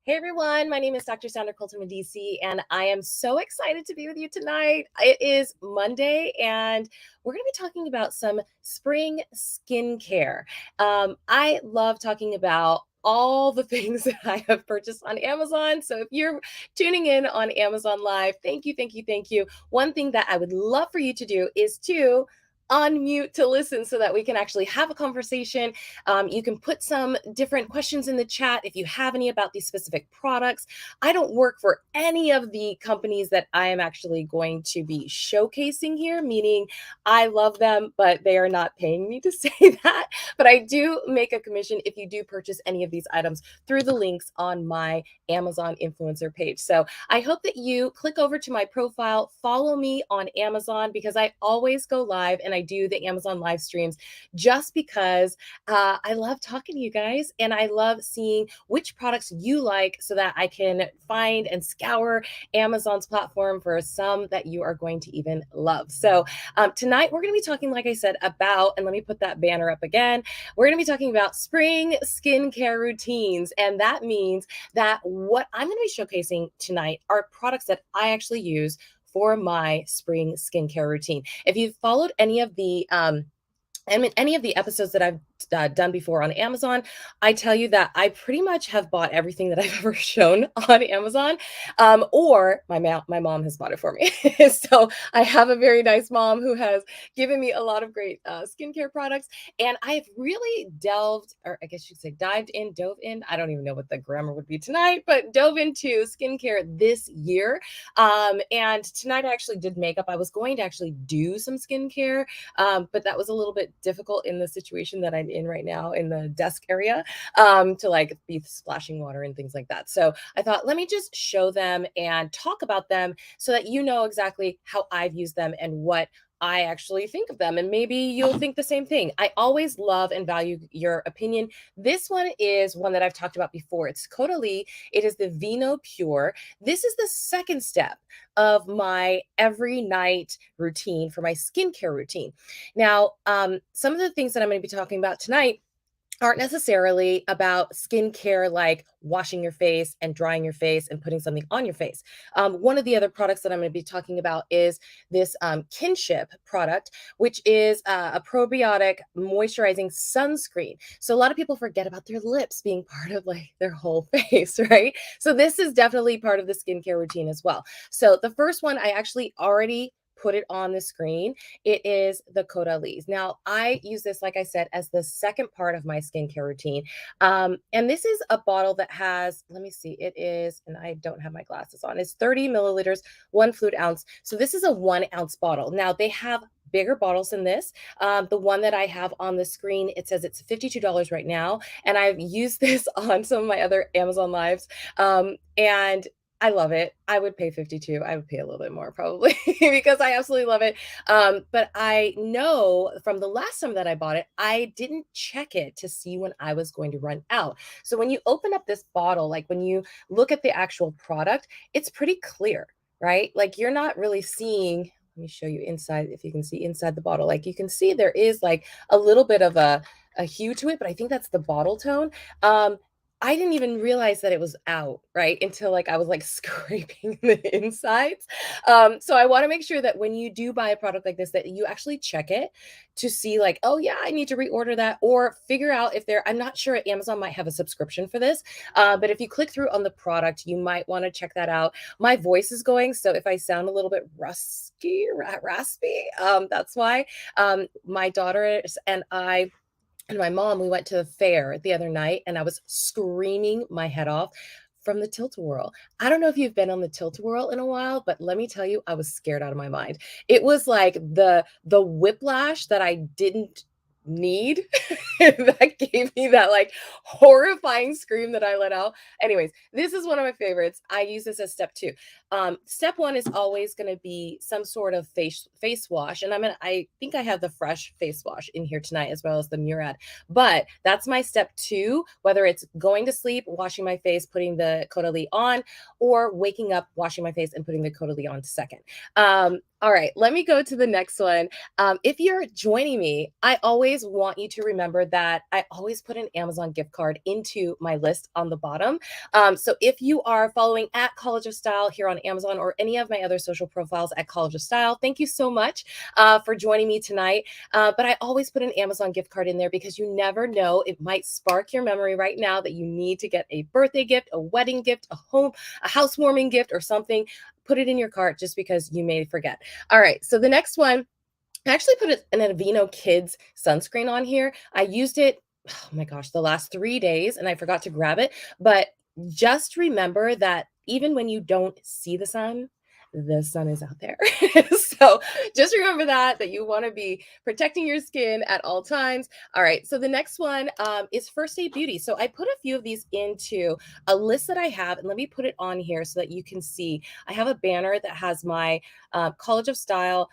Hey everyone, my name is Dr. Sandra Colton-Medici, and I am so excited to be with you tonight. It is Monday, and we're going to be talking about some spring skincare. I love talking about all the things that I have purchased on Amazon. So if you're tuning in on Amazon Live, thank you, thank you, thank you. One thing that I would love for you to do is to unmute to listen so that we can actually have a conversation. You can put some different questions in the chat if you have any about these specific products. I don't work for any of the companies that I am actually going to be showcasing here, meaning I love them, but they are not paying me to say that. But I do make a commission if you do purchase any of these items through the links on my Amazon influencer page. So I hope that you click over to my profile, follow me on Amazon, because I always go live and I do the Amazon live streams just because I love talking to you guys, and I love seeing which products you like so that I can find and scour Amazon's platform for some that you are going to even love. So tonight we're going to be talking, like I said, about, and let me put that banner up again, we're going to be talking about spring skincare routines. And that means that what I'm going to be showcasing tonight are products that I actually use for my spring skincare routine. If you've followed any of the any of the episodes that I've done before on Amazon, I tell you that I pretty much have bought everything that I've ever shown on Amazon, or my mom has bought it for me. So I have a very nice mom who has given me a lot of great skincare products, and I've really delved, or I guess you'd say dove in. I don't even know what the grammar would be tonight, but dove into skincare this year. And tonight I actually did makeup. I was going to actually do some skincare, but that was a little bit difficult in the situation that I'm in right now in the desk area, to like be splashing water and things like that. So I thought, let me just show them and talk about them so that you know exactly how I've used them and what I actually think of them. And maybe you'll think the same thing. I always love and value your opinion. This one is one that I've talked about before. It's Caudalie. It is the Vino Pure. This is the second step of my every night routine for my skincare routine. Now, some of the things that I'm going to be talking about tonight aren't necessarily about skincare like washing your face and drying your face and putting something on your face. One of the other products that I'm going to be talking about is this Kinship product, which is a probiotic moisturizing sunscreen. So a lot of people forget about their lips being part of like their whole face, right? So this is definitely part of the skincare routine as well. So the first one I actually already put it on the screen. It is the Caudalie. Now, I use this, like I said, as the second part of my skincare routine. And this is a bottle that has, let me see, it is, and I don't have my glasses on, it's 30 milliliters, 1 fluid ounce. So this is a 1 ounce bottle. Now, they have bigger bottles than this. The one that I have on the screen, it says it's $52 right now. And I've used this on some of my other Amazon lives. And I love it. I would pay 52. I would pay a little bit more probably because I absolutely love it. But I know from the last time that I bought it, I didn't check it to see when I was going to run out. So when you open up this bottle, like when you look at the actual product, it's pretty clear, right? Like you're not really seeing, let me show you inside, if you can see inside the bottle. Like you can see there is like a little bit of a hue to it, but I think that's the bottle tone. I didn't even realize that it was out, right? Until like I was like scraping the insides. So I want to make sure that when you do buy a product like this, that you actually check it to see like, oh yeah, I need to reorder that, or figure out if I'm not sure, Amazon might have a subscription for this. But if you click through on the product, you might want to check that out. My voice is going, so if I sound a little bit raspy, that's why. My daughters and I and my mom, we went to the fair the other night, and I was screaming my head off from the tilt-a-whirl. I don't know if you've been on the tilt-a-whirl in a while, but let me tell you, I was scared out of my mind. It was like the whiplash that I didn't need that gave me that like horrifying scream that I let out. Anyways, this is one of my favorites. I use this as step two. Step one is always going to be some sort of face wash, and I think I have the fresh face wash in here tonight as well as the Murad. But that's my step two, whether it's going to sleep, washing my face, putting the Caudalie on, or waking up, washing my face and putting the Caudalie on second. All right, let me go to the next one. If you're joining me, I always always want you to remember that I always put an Amazon gift card into my list on the bottom. So if you are following at College of Style here on Amazon or any of my other social profiles at College of Style, thank you so much for joining me tonight. But I always put an Amazon gift card in there because you never know, it might spark your memory right now that you need to get a birthday gift, a wedding gift, a housewarming gift, or something. Put it in your cart just because you may forget. All right, so the next one, I actually put an Aveeno Kids sunscreen on here. I used it, oh my gosh, the last 3 days, and I forgot to grab it. But just remember that even when you don't see the sun is out there. So just remember that you want to be protecting your skin at all times. All right, so the next one is First Aid Beauty. So I put a few of these into a list that I have, and let me put it on here so that you can see. I have a banner that has my College of Style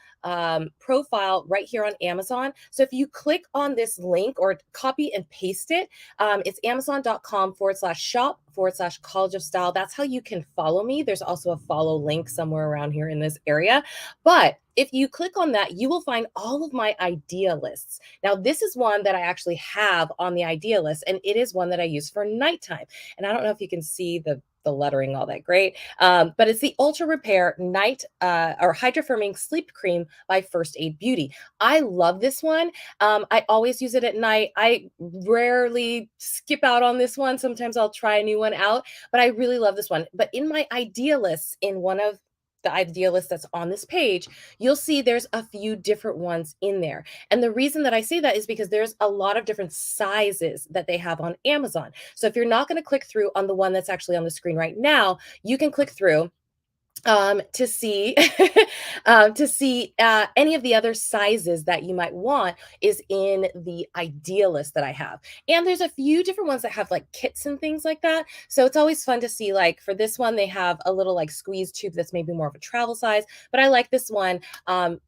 profile right here on Amazon. So if you click on this link or copy and paste it, it's amazon.com/shop/College of Style. That's how you can follow me. There's also a follow link somewhere around here in this area. But if you click on that, you will find all of my idea lists. Now, this is one that I actually have on the idea list, and it is one that I use for nighttime. And I don't know if you can see the lettering all that great, but it's the Ultra Repair Night or Hydrofirming Sleep Cream by First Aid Beauty. I love this one. I always use it at night. I rarely skip out on this one. Sometimes I'll try a new one out, but I really love this one. But in my idea lists, in one of the idea list that's on this page, you'll see there's a few different ones in there. And the reason that I say that is because there's a lot of different sizes that they have on Amazon. So if you're not going to click through on the one that's actually on the screen right now, you can click through to see any of the other sizes that you might want is in the idea list that I have. And there's a few different ones that have like kits and things like that. So it's always fun to see, like for this one, they have a little like squeeze tube that's maybe more of a travel size, but I like this one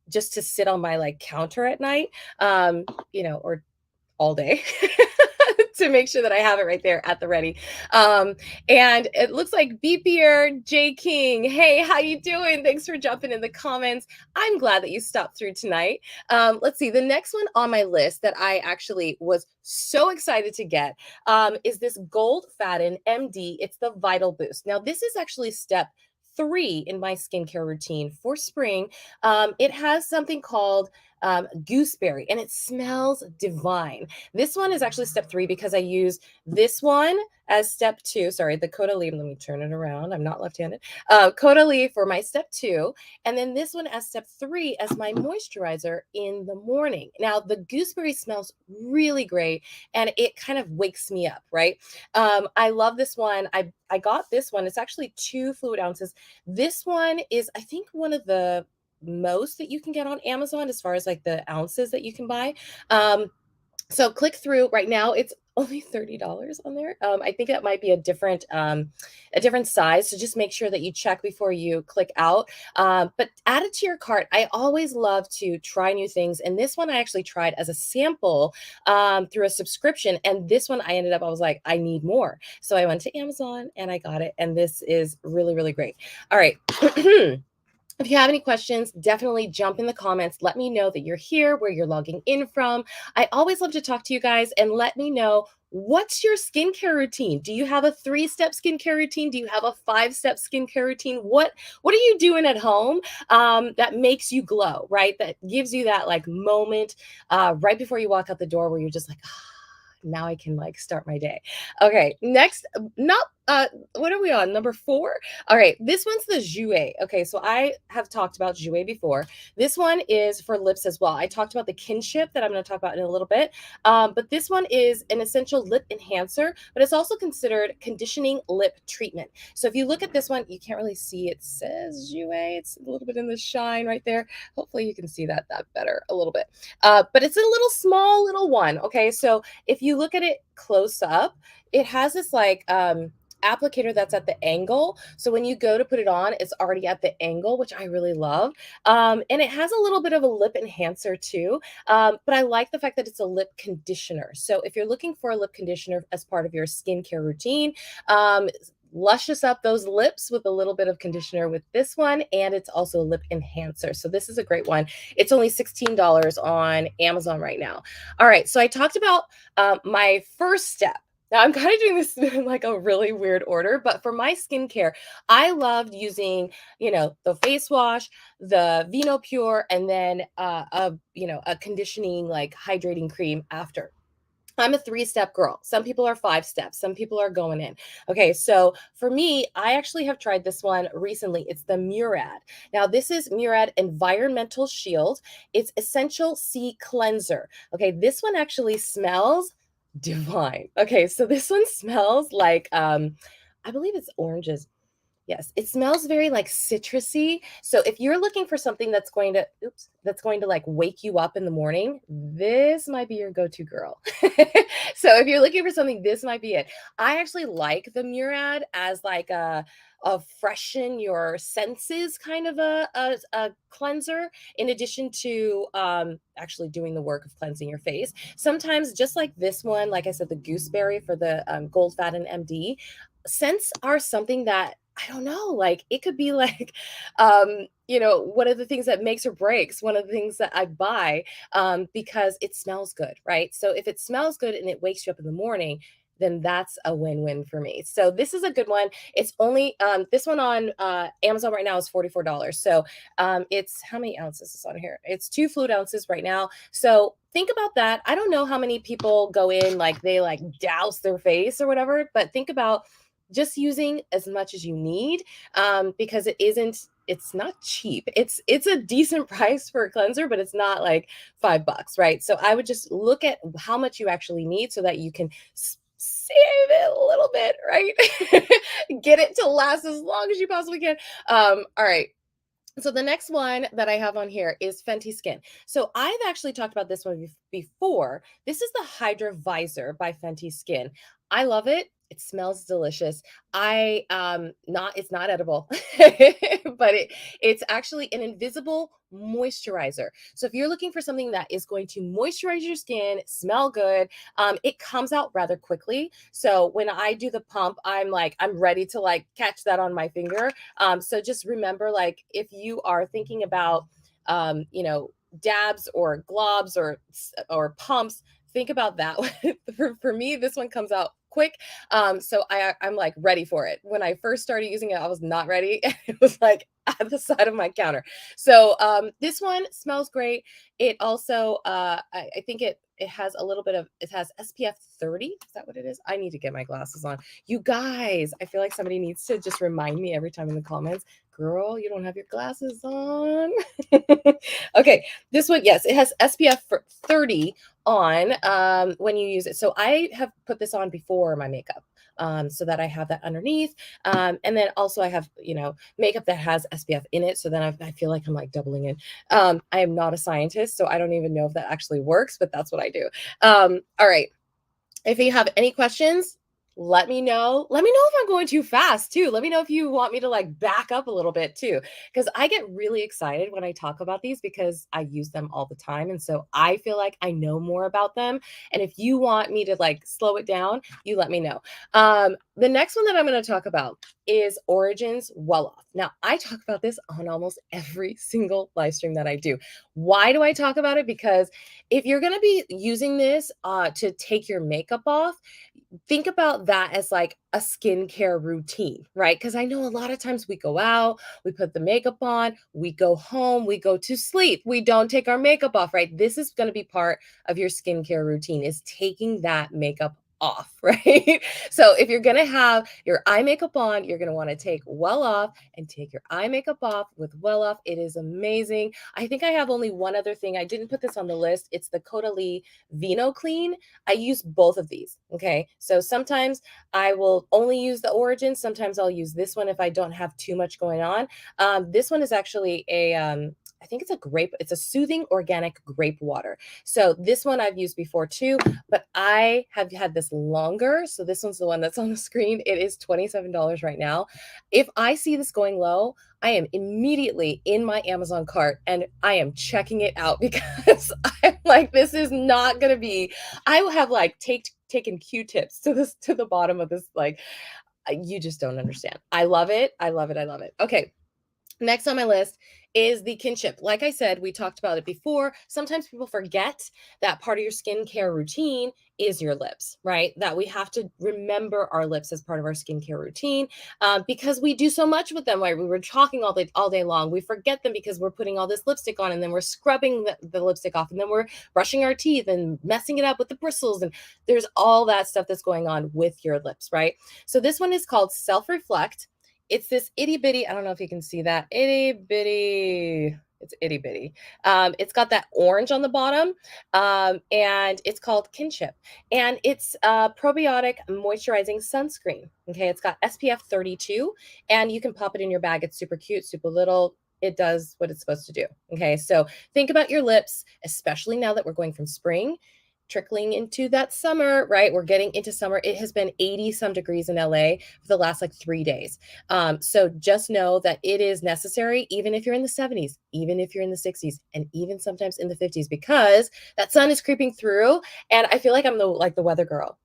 just to sit on my like counter at night, or all day. To make sure that I have it right there at the ready. And it looks like Beepier J King. Hey, how you doing? Thanks for jumping in the comments. I'm glad that you stopped through tonight. Let's see. The next one on my list that I actually was so excited to get is this Gold Fatten MD. It's the Vital Boost. Now, this is actually step 3 in my skincare routine for spring. It has something called gooseberry, and it smells divine. This one is actually step 3 because I use this one as step 2. Sorry, the Caudalie. Let me turn it around. I'm not left-handed. Caudalie for my step 2, and then this one as step 3 as my moisturizer in the morning. Now, the gooseberry smells really great, and it kind of wakes me up, right? I love this one. I got this one. It's actually 2 fluid ounces. This one is, I think, one of the most that you can get on Amazon as far as like the ounces that you can buy. So click through right now. It's only $30 on there. I think that might be a different size. So just make sure that you check before you click out. But add it to your cart. I always love to try new things. And this one I actually tried as a sample through a subscription. And this one I was like, I need more. So I went to Amazon and I got it. And this is really, really great. All right. If you have any questions, definitely jump in the comments. Let me know that you're here, where you're logging in from. I always love to talk to you guys, and let me know, what's your skincare routine? Do you have a 3-step skincare routine? Do you have a 5-step skincare routine? What are you doing at home that makes you glow, right? That gives you that like moment right before you walk out the door where you're just like, now I can like start my day. Okay, next, what are we on? Number 4? All right, this one's the Jouer. Okay, so I have talked about Jouer before. This one is for lips as well. I talked about the Kinship that I'm going to talk about in a little bit. But this one is an essential lip enhancer, but it's also considered conditioning lip treatment. So if you look at this one, you can't really see, it says Jouer. It's a little bit in the shine right there. Hopefully you can see that better a little bit. But it's a small little one. Okay, so if you look at it close up, it has this like applicator that's at the angle. So when you go to put it on, it's already at the angle, which I really love. And it has a little bit of a lip enhancer too. But I like the fact that it's a lip conditioner. So if you're looking for a lip conditioner as part of your skincare routine, luscious up those lips with a little bit of conditioner with this one, and it's also a lip enhancer. So this is a great one. It's only $16 on Amazon right now. All right, so I talked about my first step. Now I'm kind of doing this in like a really weird order, but for my skincare, I loved using, the face wash, the Vino Pure, and then a conditioning like hydrating cream after. I'm a three-step girl. Some people are five steps. Some people are going in. Okay, so for me, I actually have tried this one recently. It's the Murad. Now, this is Murad Environmental Shield. It's Essential C Cleanser. Okay, this one actually smells divine. Okay, so this one smells like I believe it's oranges. Yes, it smells very like citrusy. So if you're looking for something that's going to like wake you up in the morning, this might be your go-to girl. So if you're looking for something, this might be it. I actually like the Murad as like a freshen your senses kind of a cleanser, in addition to actually doing the work of cleansing your face. Sometimes, just like this one, like I said, the gooseberry for the Gold Fat and MD, scents are something that I don't know, like it could be like, one of the things that makes or breaks one of the things that I buy, because it smells good, right? So if it smells good and it wakes you up in the morning, then that's a win-win for me. So this is a good one. It's only this one on Amazon right now is $44. So it's how many ounces is on here? It's 2 fluid ounces right now. So think about that. I don't know how many people go in like they like douse their face or whatever, but think about just using as much as you need, because it's not cheap. It's a decent price for a cleanser, but it's not like $5, right? So I would just look at how much you actually need so that you can save it a little bit, right? Get it to last as long as you possibly can. All right. So the next one that I have on here is Fenty Skin. So I've actually talked about this one before. This is the Hydra Visor by Fenty Skin. I love it. It smells delicious. I not it's not edible, but it's actually an invisible moisturizer. So if you're looking for something that is going to moisturize your skin, smell good, it comes out rather quickly. So when I do the pump, I'm ready to like catch that on my finger. So just remember, like, if you are thinking about, dabs or globs or pumps, think about that one. For me, this one comes out quick. So I'm like ready for it. When I first started using it, I was not ready. It was like at the side of my counter. So this one smells great. It also, I think it has a little bit of, it has SPF 30. Is that what it is? I need to get my glasses on. You guys, I feel like somebody needs to just remind me every time in the comments, girl, you don't have your glasses on. Okay, this one, yes, it has SPF 30 on when you use it. So I have put this on before my makeup, so that I have that underneath. And then also I have, makeup that has SPF in it. So then I feel like I'm like doubling in. I am not a scientist, so I don't even know if that actually works, but that's what I do. All right. If you have any questions, let me know. Let me know if I'm going too fast too. Let me know if you want me to like back up a little bit too, because I get really excited when I talk about these because I use them all the time. And so I feel like I know more about them. And if you want me to like slow it down, you let me know. The next one that I'm going to talk about is Origins Well Off. Now, I talk about this on almost every single live stream that I do. Why do I talk about it? Because if you're going to be using this to take your makeup off, think about that as like a skincare routine, right? Because I know a lot of times we go out, we put the makeup on, we go home, we go to sleep, we don't take our makeup off, right? This is going to be part of your skincare routine, is taking that makeup off, right? So if you're going to have your eye makeup on, you're going to want to take Well Off and take your eye makeup off with Well Off. It is amazing. I think I have only one other thing. I didn't put this on the list. It's the Caudalie Vino Clean. I use both of these. Okay. So sometimes I will only use the Origin. Sometimes I'll use this one if I don't have too much going on. This one is actually I think it's a soothing organic grape water. So this one I've used before too, but I have had this longer. So this one's the one that's on the screen. It is $27 right now. If I see this going low, I am immediately in my Amazon cart and I am checking it out because I'm like, this is not going to be, I will have like taken Q-tips to the bottom of this, like, You just don't understand. I love it. I love it. I love it. Okay. Next on my list is the kinship. Like I said, we talked about it before. Sometimes people forget that part of your skincare routine is your lips, right? That we have to remember our lips as part of our skincare routine because we do so much with them. Right? We were talking all day long. We forget them because we're putting all this lipstick on, and then we're scrubbing the lipstick off, and then we're brushing our teeth and messing it up with the bristles. And there's all that stuff that's going on with your lips, right? So this one is called Self Reflect. It's this itty bitty, I don't know if you can see that, itty bitty, it's itty bitty. It's got that orange on the bottom, and it's called Kinship. And it's a probiotic moisturizing sunscreen. Okay, it's got SPF 32, and you can pop it in your bag. It's super cute, super little. It does what it's supposed to do. Okay, so think about your lips, especially now that we're going from spring trickling into that summer, right? We're getting into summer. It has been 80 some degrees in LA for the last like 3 days. So just know that it is necessary, even if you're in the 70s, even if you're in the 60s, and even sometimes in the 50s, because that sun is creeping through. And I feel like I'm the weather girl.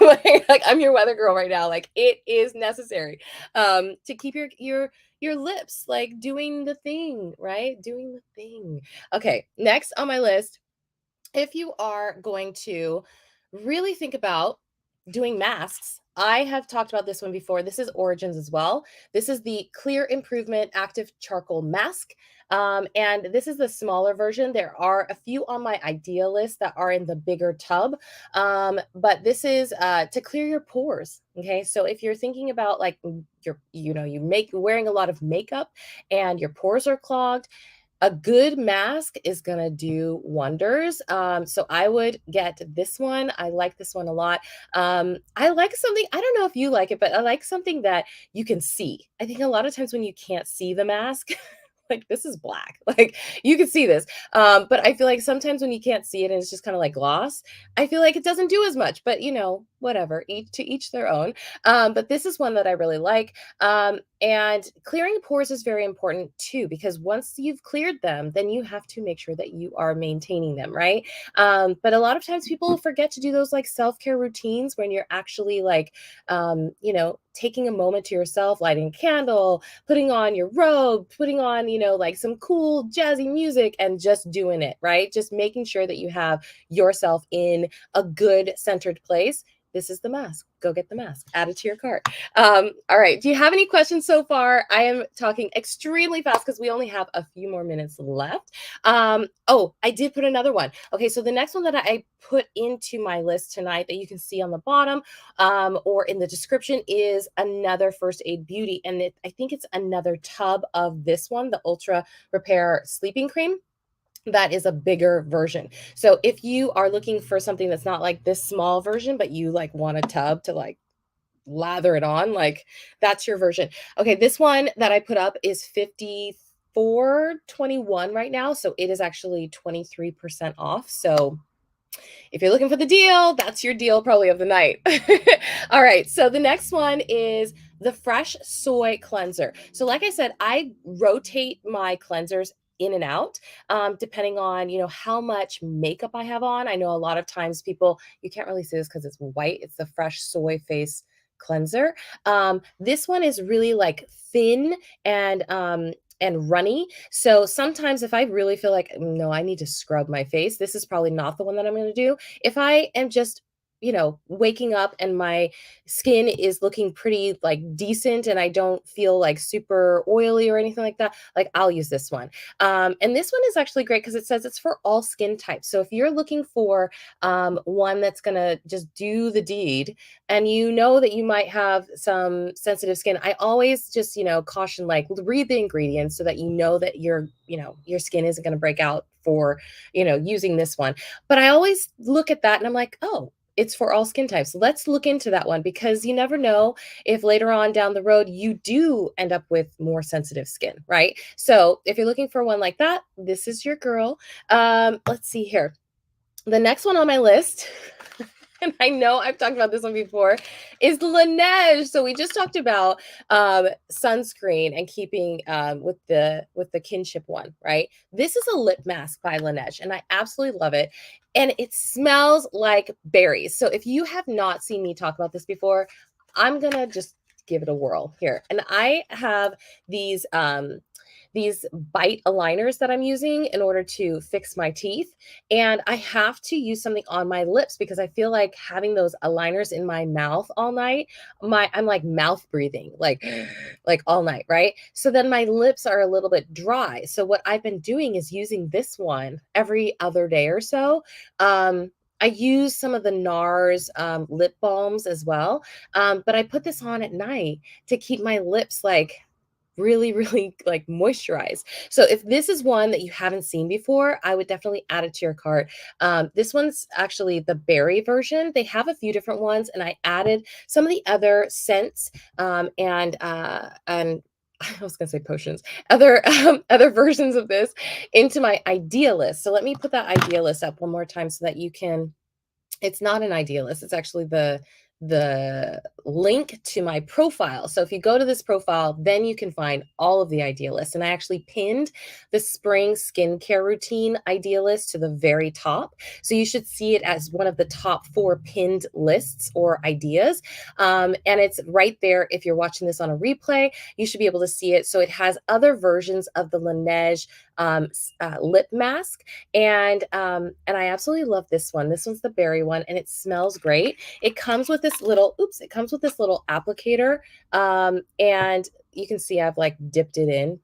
Like I'm your weather girl right now. Like it is necessary to keep your lips like doing the thing, right? Doing the thing. Okay, next on my list, if you are going to really think about doing masks, I have talked about this one before. This is Origins as well. This is the Clear Improvement Active Charcoal Mask. And this is the smaller version. There are a few on my idea list that are in the bigger tub. But this is to clear your pores. Okay. So if you're thinking about like you make wearing a lot of makeup and your pores are clogged, a good mask is going to do wonders. So I would get this one. I like this one a lot. I like something, I don't know if you like it, but I like something that you can see. I think a lot of times when you can't see the mask, like this is black, like you can see this. But I feel like sometimes when you can't see it and it's just kind of like gloss, I feel like it doesn't do as much, but whatever, each their own. But this is one that I really like. And clearing pores is very important too, because once you've cleared them, then you have to make sure that you are maintaining them, right? But a lot of times people forget to do those like self-care routines when you're actually like, taking a moment to yourself, lighting a candle, putting on your robe, putting on, like some cool jazzy music and just doing it, right? Just making sure that you have yourself in a good centered place. This is the mask. Go get the mask. Add it to your cart. All right. Do you have any questions so far? I am talking extremely fast because we only have a few more minutes left. I did put another one. Okay. So the next one that I put into my list tonight that you can see on the bottom or in the description is another First Aid Beauty. And I think it's another tub of this one, the Ultra Repair Sleeping Cream. That is a bigger version. So if you are looking for something that's not like this small version, but you like want a tub to like lather it on, like that's your version. Okay, this one that I put up is 54.21 right now. So it is actually 23% off. So if you're looking for the deal, that's your deal probably of the night. All right. So the next one is the Fresh Soy Cleanser. So like I said, I rotate my cleansers in and out depending on how much makeup I have on. I know a lot of times people, you can't really see this because it's white. It's the Fresh Soy Face Cleanser. This one is really like thin and runny. So sometimes if I really feel like, no, I need to scrub my face, this is probably not the one that I'm going to do. If I am just waking up and my skin is looking pretty like decent and I don't feel like super oily or anything like that, like I'll use this one. And this one is actually great because it says it's for all skin types. So if you're looking for one that's going to just do the deed and you know that you might have some sensitive skin, I always just, caution, like read the ingredients so that you know that your skin isn't going to break out for, using this one. But I always look at that and I'm like, oh, it's for all skin types. Let's look into that one because you never know if later on down the road you do end up with more sensitive skin, right? So if you're looking for one like that, this is your girl. Let's see here. The next one on my list, and I know I've talked about this one before, is Laneige. So we just talked about sunscreen and keeping with the Kinship one, right? This is a lip mask by Laneige, and I absolutely love it. And it smells like berries. So if you have not seen me talk about this before, I'm gonna just give it a whirl here. And I have these bite aligners that I'm using in order to fix my teeth. And I have to use something on my lips because I feel like having those aligners in my mouth all night, I'm like mouth breathing, like all night, right? So then my lips are a little bit dry. So what I've been doing is using this one every other day or so. I use some of the NARS lip balms as well, but I put this on at night to keep my lips like really, really like moisturized. So if this is one that you haven't seen before, I would definitely add it to your cart. This one's actually the berry version. They have a few different ones, and I added some of the other scents and I was gonna say potions, other versions of this into my idea list. So let me put that idea list up one more time so that you can, it's not an idealist, it's actually the link to my profile. So if you go to this profile, then you can find all of the idealists. And I actually pinned the spring skincare routine idealist to the very top. So you should see it as one of the top 4 pinned lists or ideas. And it's right there. If you're watching this on a replay, you should be able to see it. So it has other versions of the Laneige lip mask. And I absolutely love this one. This one's the berry one, and it smells great. It comes with this little, it comes with this little applicator. And you can see I've like dipped it in,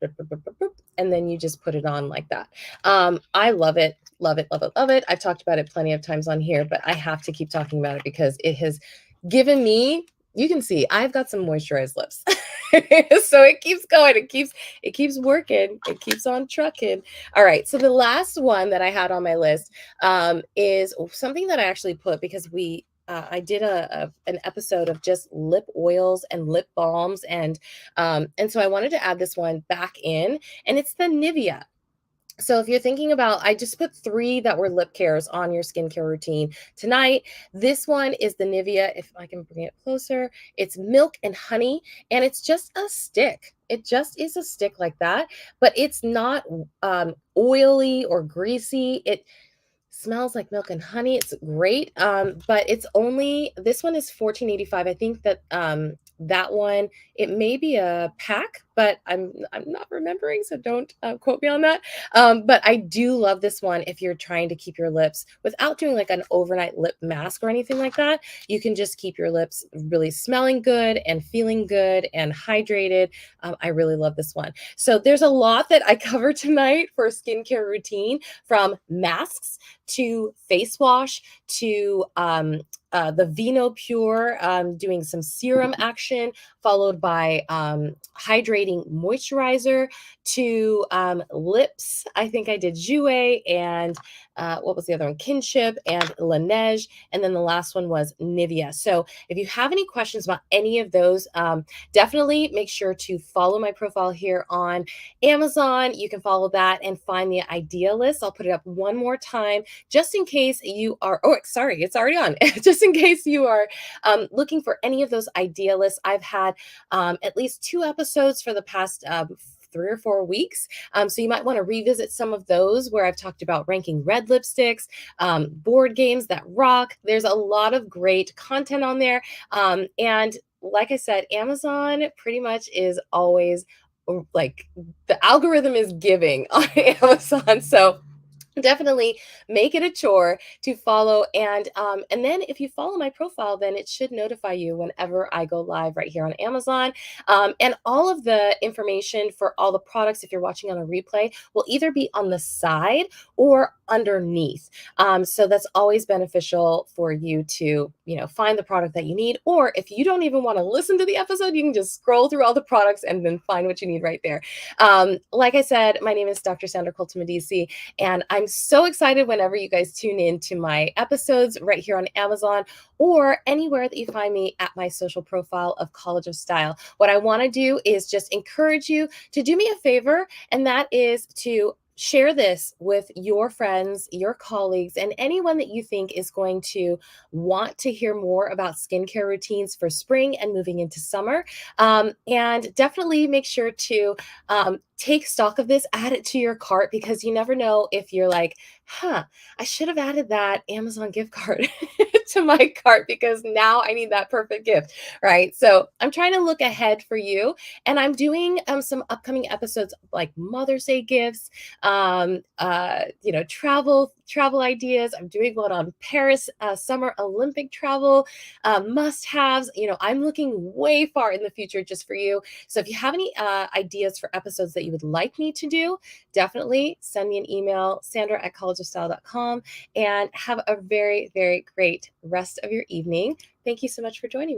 and then you just put it on like that. I love it, love it, love it, love it. I've talked about it plenty of times on here, but I have to keep talking about it because it has given me, you can see I've got some moisturized lips. So it keeps going, it keeps working, it keeps on trucking. All right, so the last one that I had on my list is something that I actually put because I did an episode of just lip oils and lip balms, and so I wanted to add this one back in, and it's the Nivea. So if you're thinking about, I just put 3 that were lip cares on your skincare routine tonight. This one is the Nivea. If I can bring it closer, it's milk and honey, and it's just a stick. It just is a stick like that, but it's not oily or greasy. It smells like milk and honey. It's great. But it's only, this one is $14.85. I think that that one, it may be a pack, but I'm not remembering, so don't quote me on that. But I do love this one if you're trying to keep your lips without doing like an overnight lip mask or anything like that. You can just keep your lips really smelling good and feeling good and hydrated. I really love this one. So there's a lot that I cover tonight for a skincare routine, from masks to face wash to the Vino Pure, doing some serum action, followed by hydrating moisturizer, to lips. I think I did Jouer, and what was the other one? Kinship and Laneige. And then the last one was Nivea. So if you have any questions about any of those, definitely make sure to follow my profile here on Amazon. You can follow that and find the idea list. I'll put it up one more time just in case you are, oh, sorry, it's already on. Just in case you are looking for any of those idea lists. I've had at least 2 episodes for the past 3 or 4 weeks. So you might want to revisit some of those where I've talked about ranking red lipsticks, board games that rock. There's a lot of great content on there. And like I said, Amazon pretty much is always like, the algorithm is giving on Amazon. So definitely make it a chore to follow, and then if you follow my profile, then it should notify you whenever I go live right here on Amazon. And all of the information for all the products, if you're watching on a replay, will either be on the side or underneath. So that's always beneficial for you to, find the product that you need. Or if you don't even want to listen to the episode, you can just scroll through all the products and then find what you need right there. Like I said, my name is Dr. Sandra Colton-Medici, and I'm so excited whenever you guys tune in to my episodes right here on Amazon or anywhere that you find me at my social profile of College of Style. What I want to do is just encourage you to do me a favor, and that is to share this with your friends, your colleagues, and anyone that you think is going to want to hear more about skincare routines for spring and moving into summer. And definitely make sure to take stock of this, add it to your cart because you never know if you're like, huh, I should have added that Amazon gift card to my cart because now I need that perfect gift, right? So I'm trying to look ahead for you, and I'm doing some upcoming episodes like Mother's Day gifts, travel ideas. I'm doing one on Paris Summer Olympic travel must haves. I'm looking way far in the future just for you. So if you have any ideas for episodes that you would like me to do, definitely send me an email, sandra@collegeofstyle.com, and have a very, very great rest of your evening. Thank you so much for joining me.